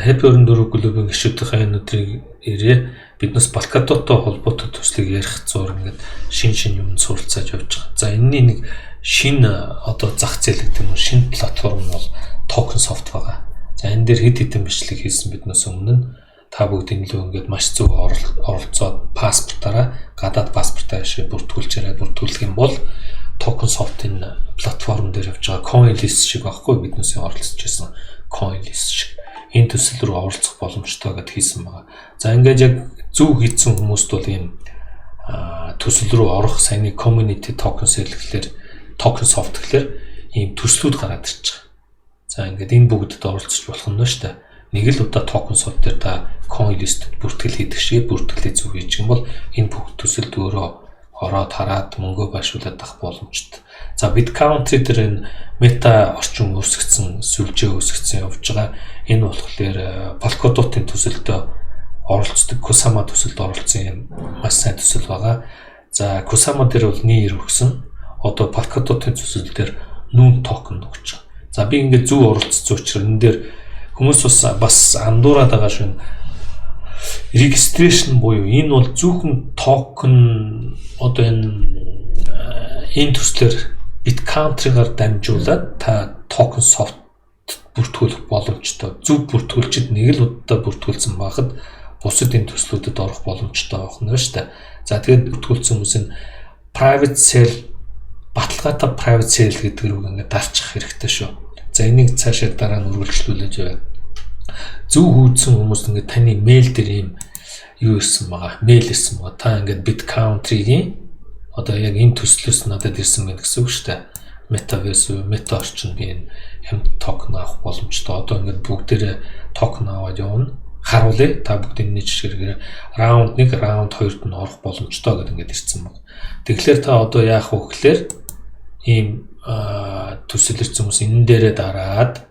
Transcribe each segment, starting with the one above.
Happy 24 клубын гишүүдийн өнөөдрийн ирээ биднээс Polkadot-той холбоотой төслийг ярих зур ингээд шин юм суралцааж явж байгаа. За энэний нэг шин одоо зах зээл гэдэг юм уу, шин платформ бол Token Soft байгаа. За энэ дээр хэд хэдэн бичлэг хийсэн биднээс өмнө та бүгдийн лөө ингээд маш зөв оролцоод паспортаараа гадаад паспортаа шиг бүртгүүлэх юм бол Token Soft-ийн платформ дээр явж байгаа CoinList шиг багхгүй биднээс оролцож байсан CoinList шиг энэ төсөл рүү оролцох боломжтой гэдээ хийсэн байгаа. За ингээд яг зөв хийсэн хүмүүст бол ийм төсөл рүү орох саяны community tokens гэхлээр Token Soft гэхлээр ийм төслүүд гараад ирж байгаа. За ингээд энэ бүгдэд оролцож болох нь шүү дээ. Нэг л удаа Token Soft дээр та CoinList бүртгэл хийдэг шиг бүртгэлээ зөв хийж юм бол энэ бүх төсөлд өөрөө ороод хараад мөнгөө байшуулад авах боломжтой. За BitCountry дээр энэ мета орчин өсгцэн, сүлжээ өсгцэн явж байгаа. Энэ болохоор Polkadot-ын төсөлд оролцдог Kusama төсөлд оролцсон юм маш сайн төсөл байгаа. За Kusama дээр бол нэр өгсөн. Одоо Polkadot-ын төсөл дээр Noon токен өгч байгаа. За би ингээд зөв оролцсон учраас энэ дээр хүмүүс бас андуураад байгаа шүү. Registration буюу энэ бол зөвхөн токен одоо энэ төслөөр BitCountry-гаар дамжуулаад та Token Soft бүртгүүлэх боломжтой. Зөв бүртгүүлчихэд нэг л удаа бүртгүүлсэн байхад бусад энэ төслүүдэд орох боломжтой байх нь шүү дээ. За тэгээд бүртгүүлсэн хүмүүс нь private sale, баталгаатай private sale гэдэг рүү ингээд дарчих хэрэгтэй шүү. За энийг цаашаа дараа нь үргэлжлүүлж яваа. Зөв хүүдсэн хүмүүс ингээд таны мэйл дээр ийм юу ирсэн байгаа. Мэйл ирсэн байгаа. Та ингээд BitCountry-гийн одоо яг энэ төслөөс надад ирсэн байх гэсэн үг шүү дээ. Metaverse, мета орчин би энэ хямд токен авах боломжтой. Одоо ингээд бүгдээрээ токен аваад явна. Харуулъя. Та бүгдийн нэг жишгээр раунд 1, раунд 2-д нь орох боломжтой гэдэг ингээд ирсэн байна. Тэгэхээр та одоо яах вэ гэхээр ийм төсөл ирсэн хүмүүс энэ дээрээ дараад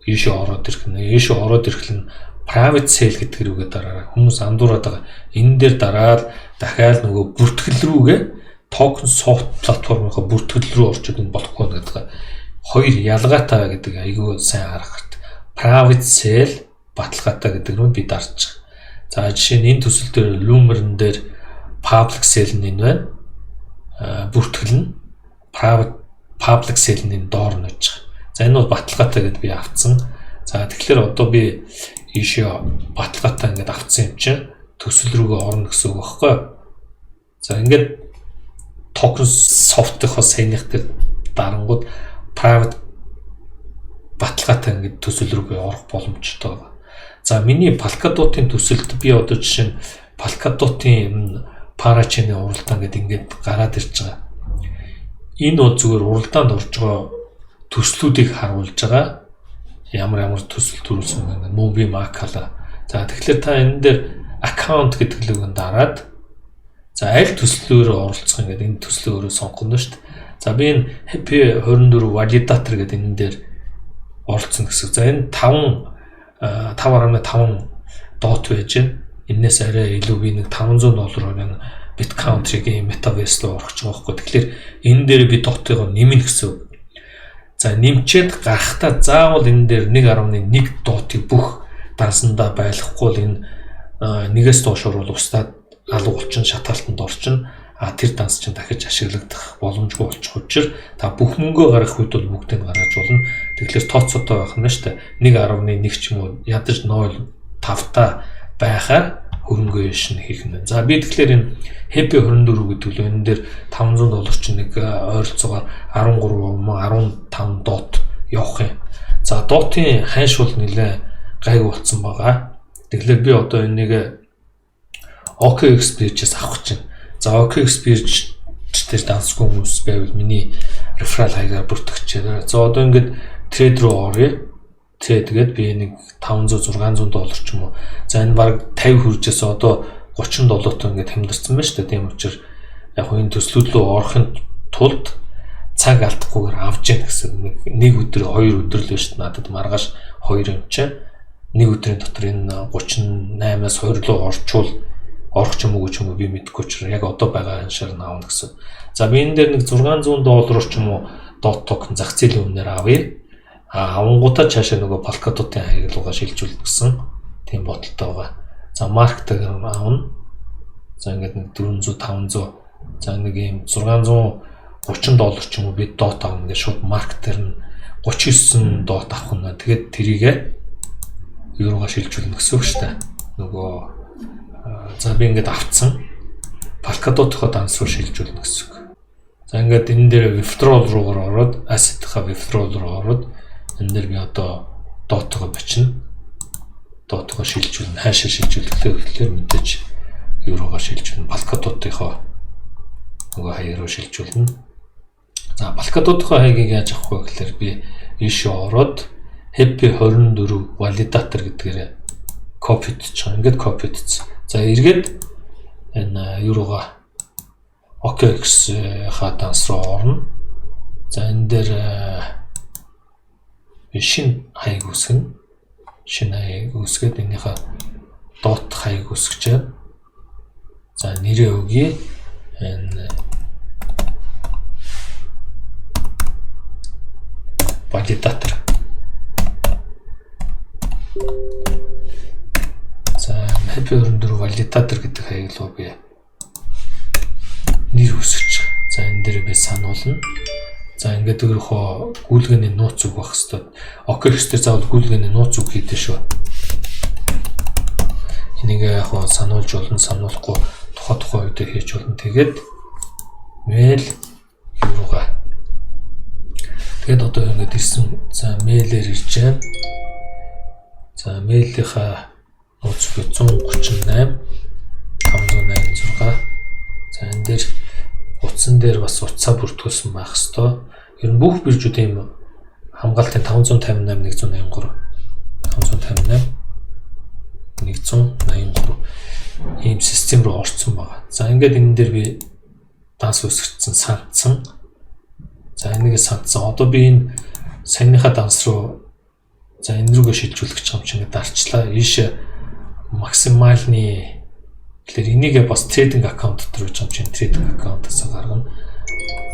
ийшээ ороод ирэх нь. Ийшээ ороод ирэх нь private sale гэдэг рүүгээ дараараа хүмүүс андуураад байгаа. Энэ дээр дараад дахиад нөгөө бүртгэл рүүгээ Token Soft платформынхаа бүртгэл рүү орчод энэ болохгүй гэдэг. Хоёр ялгаатай гэдэг айгүй сайн харах хэрэгтэй. Private sale баталгаатай гэдэг рүү би дарж байгаа. За жишээ нь энэ төсөл дээр Lumen дээр public sale нь энэ байна. Бүртгэл нь public sale нь доор нь байж байгаа. За энэ бол баталгаатай гэдээ би авцсан. За тэгэхээр одоо би ийшээ баталгаатай ингээд авцсан юм чинь төсөл рүүгээ орно гэсэн үг байхгүй. За ингээд Token Soft-ийнхоо саяных дээр дарангууд private баталгаатай ингээд төсөл рүүгээ орох боломжтой байна. За миний Polkadot-ын төсөлд би одоо жишээ нь Polkadot-ын Parachain-ийн уралдаан ингээд гараад ирж байгаа. Энэ бол зүгээр уралдаанд орж байгаа төслүүдийг харуулж байгаа. Ямар төсөл төрүүлсэн юм Mobi Makala. За тэгэхээр та энэ дээр аккаунт гэдэг лүгэнд дараад за аль төслөөр оролцох ингээд энэ төслөө өөрөө сонгоно шүү дээ. За би энэ Happy 24 validator гэдэг энэ дээр оролцсон гэсэн. За энэ 5.5 dot байж байна. Энээс арай илүү би нэг $500 байна. BitCountry-гийн Metaverse руу орох гэж байгаа байхгүй. Тэгэхээр энэ дээр би dot-ыг нэмнэ гэсэн үг. За нэмчээд гарахтаа заавал энэ дээр 1.1 dot-ыг бүх дансандаа байлгахгүй л энэ нэгээс доошор бол устдаад алга болчин шатаалтанд орчин тэр данс чинь дахиж ашиглагдах боломжгүй болчих учраас та бүх мөнгөө гаргах үед бол бүгдийг гаргаж болно. Тэгэхээр тооцоотой байх нь шүү дээ. 1.1 ч юм уу ядаж 0.5 та байхаар хөрөнгө шин хийх нь. За би тэгэхээр энэ Happy 24 гэдэг л энэ дээр $500 чинь нэг ойролцоогоор 13.15 dot явах юм. За dot-ийн хайшуул нэлээ гайг болцсон байгаа. Тэгэхээр би одоо энийг OKX-ээс авах чинь. За OKX дээр дансгүй хүмүүс байвал миний referral хаягаар бүртгэж. За одоо ингээд трейд руу оръё. Тэгээд би нэг $500-600 ч юм уу. За энэ баг 50 хүрчээс одоо $30 ингээд хямдарсан байна шүү дээ. Тийм учраас яг энэ төслүүд рүү орохын тулд цаг алдахгүйгээр авч яах гэсэн нэг өдөр 2 өдөр л шүү дээ. Надад маргааш 2 юм чинь нэг өдрийн дотор энэ 38-аас 20 руу орох ч юм уу би мэдэхгүй ч яг одоо байгаа аншаар нь аавна гэсэн. За би энэ дээр нэг $600 ч юм уу dot token зах зээлийн үнээр авъя. Авангуудаа цаашаа нөгөө Polkadot-ын хаяг руугаа шилжүүлнэ гэсэн тийм бодолтой байгаа. За маркетер аавна. За ингээд нэг 400 500 за нэг юм $630 ч юм уу бид дот авна гэж шууд маркетер нь 39 дот авах нь. Тэгээд тэрийгээ еврогоо шилжүүлнэ гэсэн үг шүү дээ. Нөгөө за би ингээд авцсан Polkadot-ийнхоо данс руу шилжүүлнэ гэсэн үг. За ингээд энэ дээр withdrawal руугаар ороод asset-ийнхаа withdrawal руу ороод энэ дээр би одоо dot-гоо бичнэ. Dot-гоо шилжүүлнэ. Хаашаа шилжүүлэхлээр гэхлээр мэдээж еврогоо шилжүүлнэ. Polkadot-ийнхоо нөгөө хаяг руу шилжүүлнэ. За Polkadot-ийнхоо хаягийг яаж авах вэ гэхлээр би ийшээ ороод Happy 24 validator гэдгээрээ copy хийчих. Ингээд copy хийсэн. За эргээд энэ еврогоо OKX-ийнхаа данс руу орно. За энэ дээр шинэ хаяг үүсгэнэ. Шинэ хаяг үүсгээд энийхээ dot хаяг үүсгэж. За нэрээ өгье. Энэ validator. За Happy 24 validator гэдэг хаяг руу би нэр үүсгэж. За энэ дээр би сануулна. За ингээд өөрөөхөө гүйлгээний нууц үг байх хэвээр. OKX дээр заавал гүйлгээний нууц үг хийдэж шүү. Энийг яг хоо сануулж болно, сануулахгүй тухай үедээ хийж болно. Тэгээд mail руугаа. Тэгээд одоо ингээд ирсэн. За mail-ээр ирж байна. За mail-ийнхаа нууц би 138 586. За энэ дээр утсан дээр бас утсаа бүртгүүлсэн байх хэвээр. Ер нь бүх биржүүд ийм хамгаалтын 558 183 183 ийм систем руу орсон байгаа. За ингээд энэ дээр би данс үсгэсэн сандсан. За энийг сандсан. Одоо би энэ саяныхаа данс руу за энэ рүүгээ шилжүүлэх гэж юм чинь дарчлаа. Ийш максимальны тэгэхээр энийг бас трейдинг аккаунт дотор гэж юм чинь трейдинг аккаунтаас гаргана.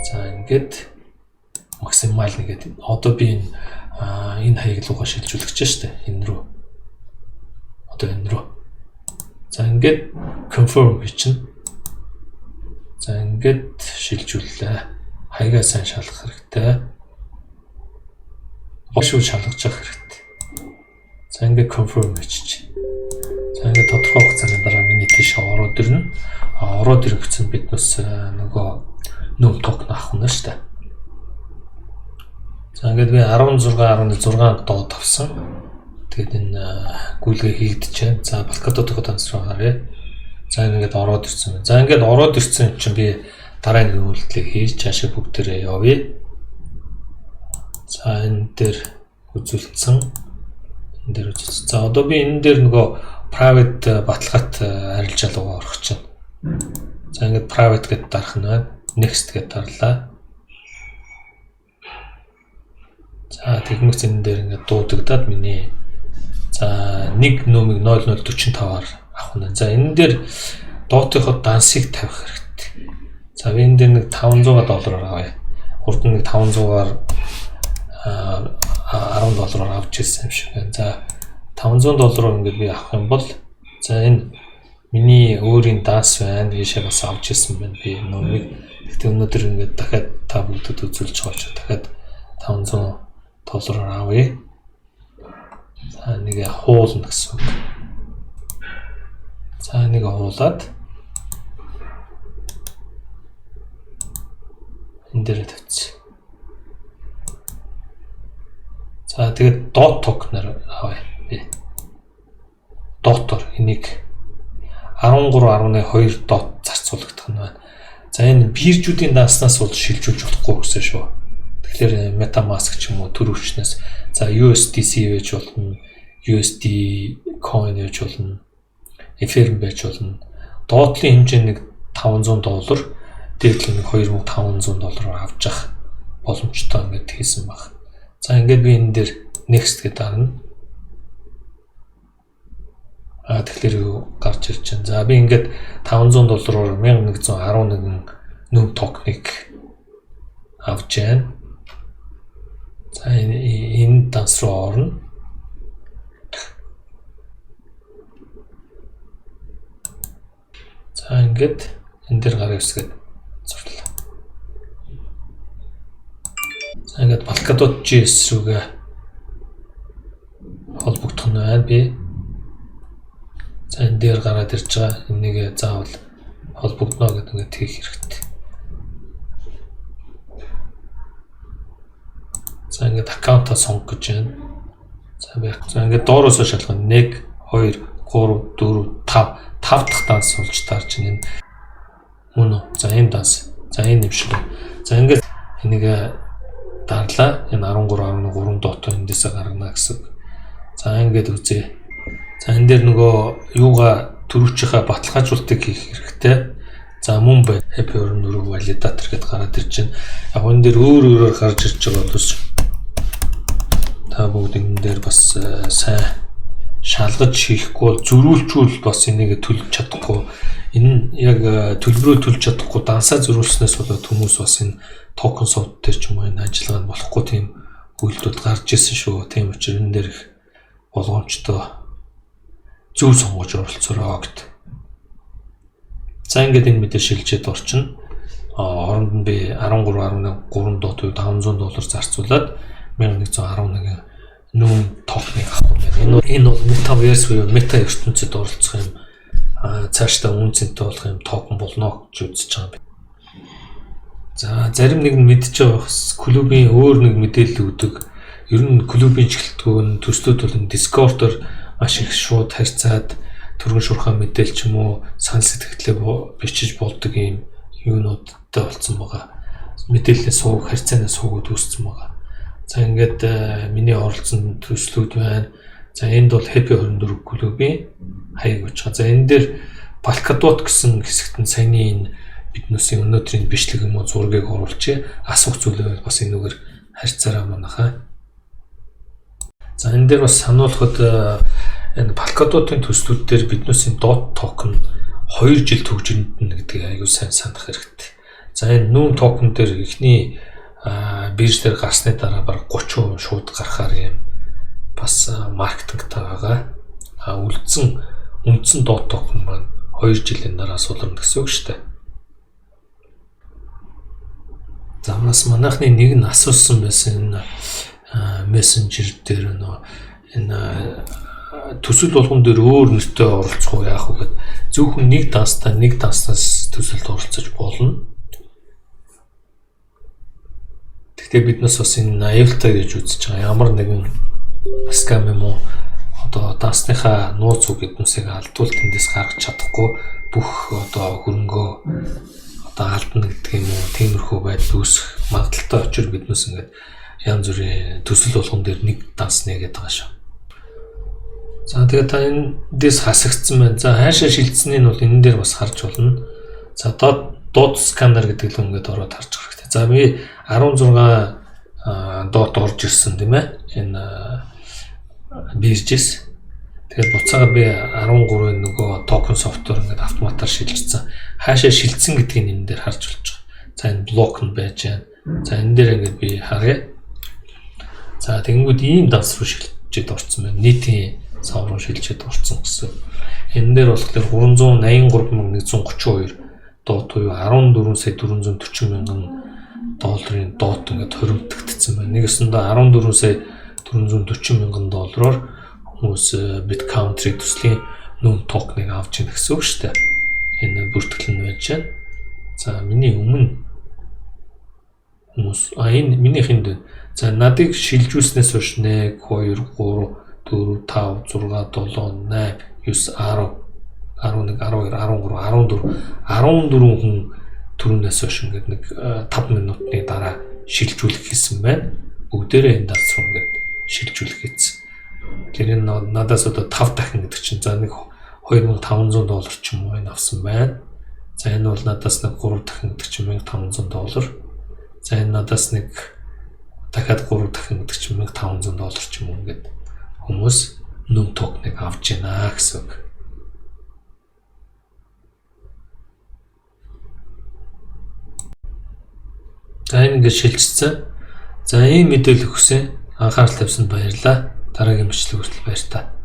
За ингээд максимальны гэдэг. Одоо би энэ хаяг руугаа шилжүүлэх гэж штэ. Энэ рүү. Одоо энэ рүү. За ингээд confirm хийчихнэ. За ингээд шилжүүллээ. Хаягаа сайн шалгах хэрэгтэй. Бошуу шалгаж явах хэрэгтэй. За ингээд confirm хийчих. За ингээд тодорхой хугацааны дараа миний тийш ороод ирнэ. Ороод ирэнгүүт биднээс нөгөө нөм токен авах нь штэ. За ингээд би 16.6 доод авсан. Тэгээд энэ гүйлгээ хийгдэж байна. За Polkadot-ийнхоо данс руу гаръя. За ингээд ороод ирсэн. За ингээд ороод ирсэн чинь би дараагийн үйлдэлийг хийж цаашаа бүгдээрээ явъя. За энэ дээр үзүүлсэн. Энэ дээр үзүүлсэн. За одоо би энэ дээр нөгөө private баталгаат арилжаалгаа орох чинь. За ингээд private гэдээ дарах нь байна. Next гэдээ дарлаа. За тэгмээс энэ дээр ингээд дуудагдаад миний за нэг нөмийг 0045-аар авах нь. За энэ дээр доотынхоо дансыг тавих хэрэгтэй. За би энэ дээр нэг $500 авъя. Урд нь нэг $500-аар $10 авч ирсэн юм шиг байна. За $500 ингээд би авах юм бол за энэ миний өөрийн данс байна. Ийшээ бас авч ирсэн байна би нөмийг. Тэгтээ өнөөдөр ингээд дахиад та бүгдэд үзүүлж байгаа ч дахиад $500 авъя. За нэг хуулна гэсэн үг. За нэг хуулаад энэ дээр тавьчих. За тэгээд dot token-аар авъя би. Dot-оор энийг 13.2 dot зарцуулагдах нь байна. За энэ биржүүдийн данснаас бол шилжүүлж болохгүй гэсэн шүү. Тэгэхээр MetaMask ч юм уу төр өвчнөөс за USDC байж болно, USD coin байж болно, Ethereum байж болно. Доотлын хэмжээ нэг $500, дээдлэн нэг $2500 авч явах боломжтой ингээд хийсэн баг. За ингээд би энэ дээр next гэдэг дарна. Тэгэхээр гарч ирж байна. За би ингээд $500-оор 1111 нөм токеныг авч байна. За За энэ данс руу орно. За ингээд энэ дээр гараа үсгээд зурлаа. За ингээд Polkadot.js рүүгээ холбогдох нь байна би. За энэ дээр гараад ирж байгаа. Энийг заавал холбогдно гэдэг ингээд хийх хэрэгтэй. За ингээд аккаунтаа сонгох гэж байна. За ингээд доороос шалгах 1 2 3 4 5 дахь данс болж таарч байна. Мөн үү? За энэ данс. За энэ нэвшил. За ингээд энийг дарлаа. Энэ 13.3 дот эндээсээ гаргана гэсэн. За ингээд үзье. За энэ дээр нөгөө юугаа төрөвчийнхаа баталгаажуултыг хийх хэрэгтэй. За мөн бай. Happy Earn дөрөв validator гэдээ гараад ирж байна. Яг энэ дээр өөрөөр гарч ирж байгаа бол та бүгд энэ дээр бас сайн шалгаж хийхгүй бол зөрүүлчүүл бас энийг төлж чадахгүй. Энэ яг төлбөрөө төлж чадахгүй дансаа зөрүүлснээс болоод хүмүүс бас энэ токен софт дээр ч юм уу энэ ажиллагаанд болохгүй тийм үйлдэлүүд гарч ирсэн шүү. Тийм учраас энэ дээр их болгоомжтой зөв сонгож оролцоороо гэд. За ингээд энэ мэдээ шилжээд орчин. Оронд нь би 13.3 дот $500 зарцуулаад 1111 нүүн токеныг авах юм байна. Энэ бол Metaverse буюу мета ертөнцид оролцох юм. Цаашдаа үнцэнтэй болох юм токен болно гэж үзэж байгаа юм. За зарим нэг нь мэдж байгаа клубын өөр нэг мэдээлэл өгдөг. Ер нь клубын чиглэлтгөө төслүүд бол Discord-оор маш их шууд харьцаад төргөн шуурхай мэдээлэл ч юм уу санал сэтгэлдээ бичиж болдог юм юунуудтай болсон байгаа. Мэдээллийн сувг харьцааны сувгууд үүссэн байгаа. За ингээд миний оролцсон төслүүд байна. За энд бол Happy 24 клубын хаяг гэж байгаа. За энэ дээр Polkadot гэсэн хэсэгт нь саяны энэ биднээсийн өнөөдрийн бичлэг юм уу зургийг оруулчих. Асуух зүйлээ бас энэгээр харьцаараа манайхаа. За энэ дээр бас сануулхад энэ Polkadot-ын төслүүд дээр биднээсийн DOT токен 2 жил төгжинд нь гэдгийг аюул сайн санах хэрэгтэй. За энэ нүүн токен дээр ихний бирж дээр гарсны дараа бараг 30% шууд гарахаар юм бас маркетингтай байгаа. Үндсэн дот токен маань 2 жилийн дараа сулрна гэсэн үг шүү дээ. За бас манайхны нэг нь асуусан байсан энэ мессенжер дээр энэ төсөл болгон дээр өөр нэртэй оролцох уу яах вэ гэд зөвхөн нэг данснаас төсөлд оролцож болно. Гэхдээ биднээс бас энэ аюултай гэж үзэж байгаа. Ямар нэгэн скам юм уу одоо дансныхаа нууц үг гэднүсийг алдвал тэндээс гаргаж чадахгүй бүх одоо хөрөнгөө одоо алдна гэдэг юм уу тиймэрхүү байдал үүсэх магадaltaй очир биднээс ингээд янз бүрийн төсөл болгон дээр нэг данс нэгээд байгаа шүү. За тэгээд та эндээс хасагдсан байна. За хайшаа шилжсэнийг нь бол энэ дээр бас харж болно. За дот сканер гэдэг л ингээд ороод харж байгаа хэрэгтэй. За би 16 дот орж ирсэн тийм ээ. Энэ биржээс. Тэгээд буцаагаар би 13-ын нөгөө токен софтвер ингээд автоматар шилжсэн. Хаашаа шилжсэн гэдгийг энэ дээр харж болж байгаа. За энэ блок нь байж байна. За энэ дээр ингээд би харъя. За тэгэнгүүт ийм данс руу шилжиж орсон байна. Нийтийн сав руу шилжиж орсон гэсэн. Энэ дээр болохоор 383,132 дот буюу 14,440,000 долларын дот ингээд хоримтгдсан байна. Нэгэсэндээ 14,440,000 хүмүүс BitCountry төслийн нүүн токеныг авч ийн гэсэн үг шүү дээ. Энэ бүртгэл нь байж байна. За миний өмнө хүмүүс энэ минийхэнд байна. За надыг шилжүүлснээс хойш 1 2 3 4 5 6 7 8 9 10 11 12 13 14 хүн түрүүнээс хойш ингээд нэг 5 минутны дараа шилжүүлэх хийсэн байна. Бүгдээрээ энэ данс руу ингээд шилжүүлэх хийсэн. Тэр энэ надаас одоо 5 дахин гэдэг чинь за нэг $2,500 ч юм уу энэ авсан байна. За энэ бол надаас нэг 3 дахин гэдэг чинь $1,500. За энэ надаас нэг дахиад 3 дахин гэдэг чинь $1,500 ч юм уу ингээд хүмүүс нүүн токеныг авч байна гэсэн үг. За энэ ингээд шилжсэн. За ийм мэдээлэл өгсөн анхаарал тавьсанд баярлалаа. Дараагийн бичлэг хүртэл баяр та.